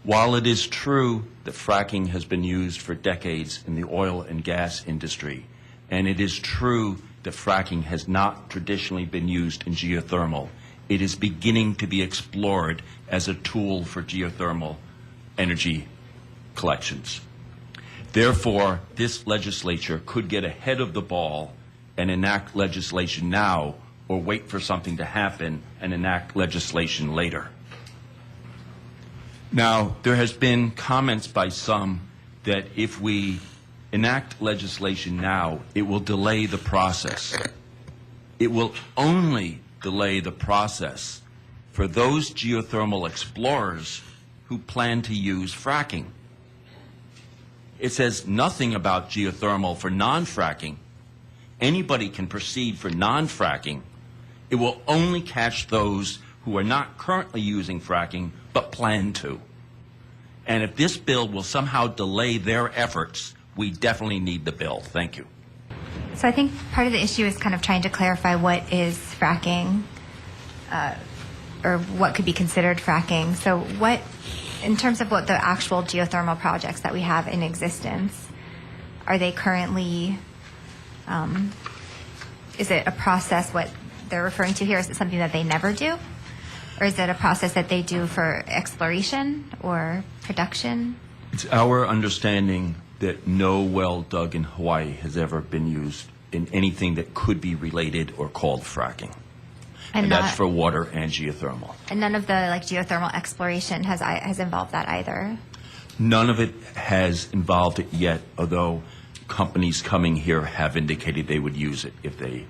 While it is true that fracking has been used for decades in the oil and gas industry, and it is true that fracking has not traditionally been used in geothermal, it is beginning to be explored as a tool for geothermal energy collections. Therefore, this legislature could get ahead of the ball and enact legislation now, or wait for something to happen and enact legislation later. Now, there has been comments by some that if we enact legislation now, it will delay the process. It will only delay the process for those geothermal explorers who plan to use fracking. It says nothing about geothermal for non-fracking. Anybody can proceed for non-fracking. It will only catch those who are not currently using fracking but plan to. And if this bill will somehow delay their efforts, we definitely need the bill. Thank you. So I think part of the issue is kind of trying to clarify what is fracking, or what could be considered fracking. So what, in terms of what the actual geothermal projects that we have in existence, are they currently, is it a process, what they're referring to here, is it something that they never do? Or is it a process that they do for exploration or production? It's our understanding that no well dug in Hawaii has ever been used in anything that could be related or called fracking. And that's for water and geothermal. And none of the geothermal exploration has involved that either? None of it has involved it yet, although companies coming here have indicated they would use it if they,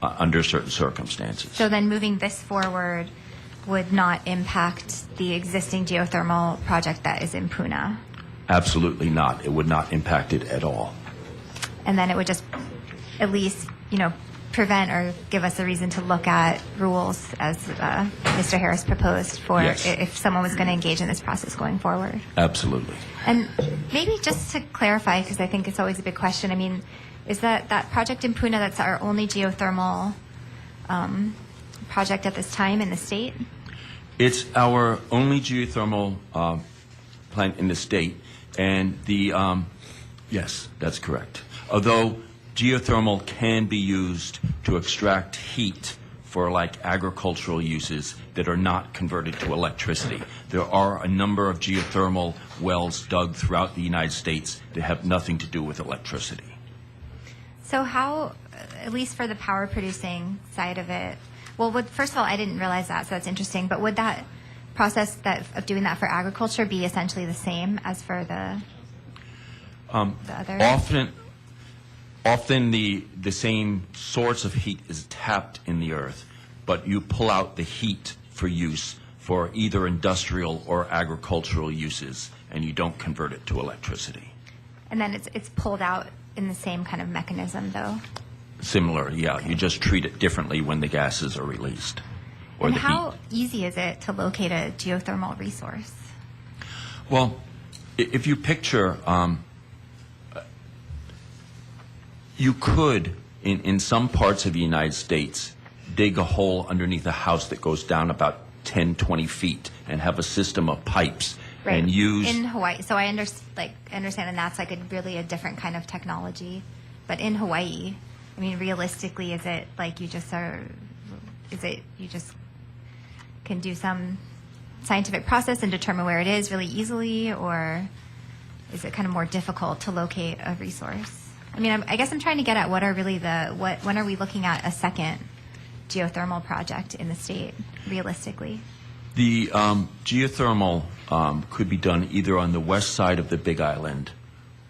under certain circumstances. So then moving this forward would not impact the existing geothermal project that is in Puna? Absolutely not. It would not impact it at all. And then it would just at least, prevent or give us a reason to look at rules as Mr. Harris proposed for if someone was going to engage in this process going forward. Absolutely. And maybe just to clarify, because I think it's always a big question, is that project in Puna, that's our only geothermal project at this time in the state? It's our only geothermal plant in the state, and yes, that's correct. Although geothermal can be used to extract heat for agricultural uses that are not converted to electricity. There are a number of geothermal wells dug throughout the United States that have nothing to do with electricity. So how, at least for the power producing side of it, well, first of all, I didn't realize that, so that's interesting, but would that process of doing that for agriculture be essentially the same as for the other? Often the same source of heat is tapped in the earth, but you pull out the heat for use for either industrial or agricultural uses, and you don't convert it to electricity. And then it's pulled out in the same kind of mechanism, though? Similar, yeah. You just treat it differently when the gases are released. Or and how easy is it to locate a geothermal resource? Well, if you picture, you could, in some parts of the United States, dig a hole underneath a house that goes down about 10, 20 feet and have a system of pipes. Right. And use in Hawaii. So I understand, and that's really a different kind of technology. But in Hawaii, realistically, is it you just can do some scientific process and determine where it is really easily, or is it kind of more difficult to locate a resource? I guess I'm trying to get at what are really when are we looking at a second geothermal project in the state, realistically? The geothermal could be done either on the west side of the Big Island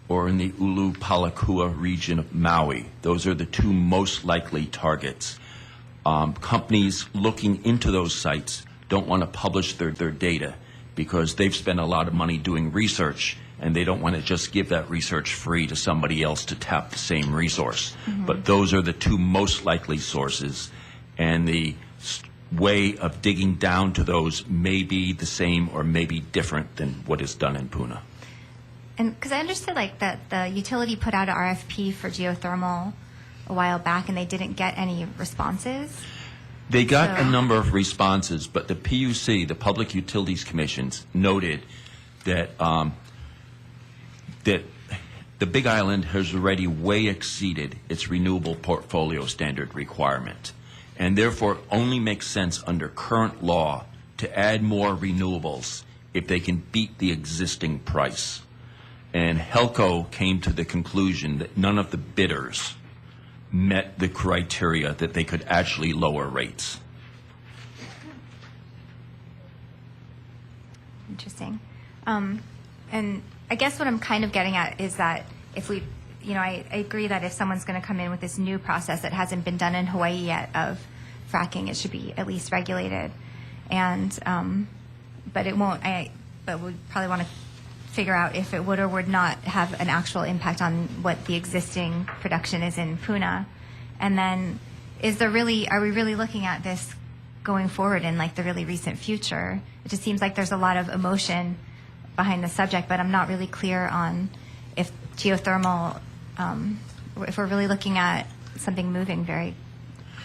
or in the Ulu Palakua region of Maui. Those are the two most likely targets. Companies looking into those sites don't want to publish their data because they've spent a lot of money doing research, and they don't want to just give that research free to somebody else to tap the same resource. Mm-hmm. But those are the two most likely sources, and the way of digging down to those may be the same or may be different than what is done in Puna. And because I understood that the utility put out an RFP for geothermal a while back and they didn't get any responses. They got So- a number of responses, but the PUC, the Public Utilities Commissions, noted that that the Big Island has already way exceeded its renewable portfolio standard requirement, and therefore only makes sense under current law to add more renewables if they can beat the existing price. And HELCO came to the conclusion that none of the bidders met the criteria that they could actually lower rates. Interesting. And I guess what I'm kind of getting at is that if we, I agree that if someone's going to come in with this new process that hasn't been done in Hawaii yet of fracking, it should be at least regulated. And, but it won't, but we probably want to figure out if it would or would not have an actual impact on what the existing production is in Puna. And then are we really looking at this going forward in like the really recent future? It just seems like there's a lot of emotion behind the subject, but I'm not really clear on if geothermal, if we're really looking at something moving very,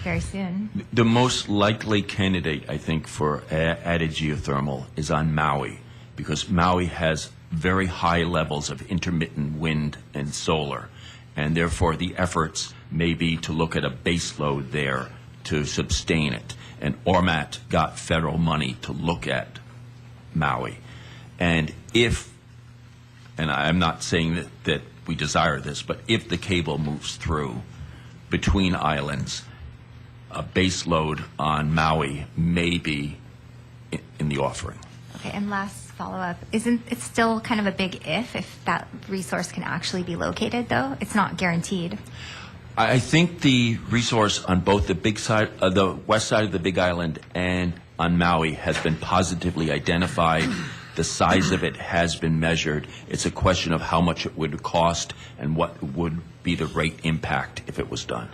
very soon. The most likely candidate, I think, for added geothermal is on Maui, because Maui has very high levels of intermittent wind and solar, and therefore the efforts may be to look at a base load there to sustain it. And ORMAT got federal money to look at Maui. And if, and I'm not saying that we desire this, but if the cable moves through between islands, a base load on Maui may be in the offering. Okay, and last follow-up, isn't it still kind of a big if that resource can actually be located, though? It's not guaranteed. I think the resource on both the the west side of the Big Island and on Maui has been positively identified. The size of it has been measured. It's a question of how much it would cost and what would be the rate impact if it was done.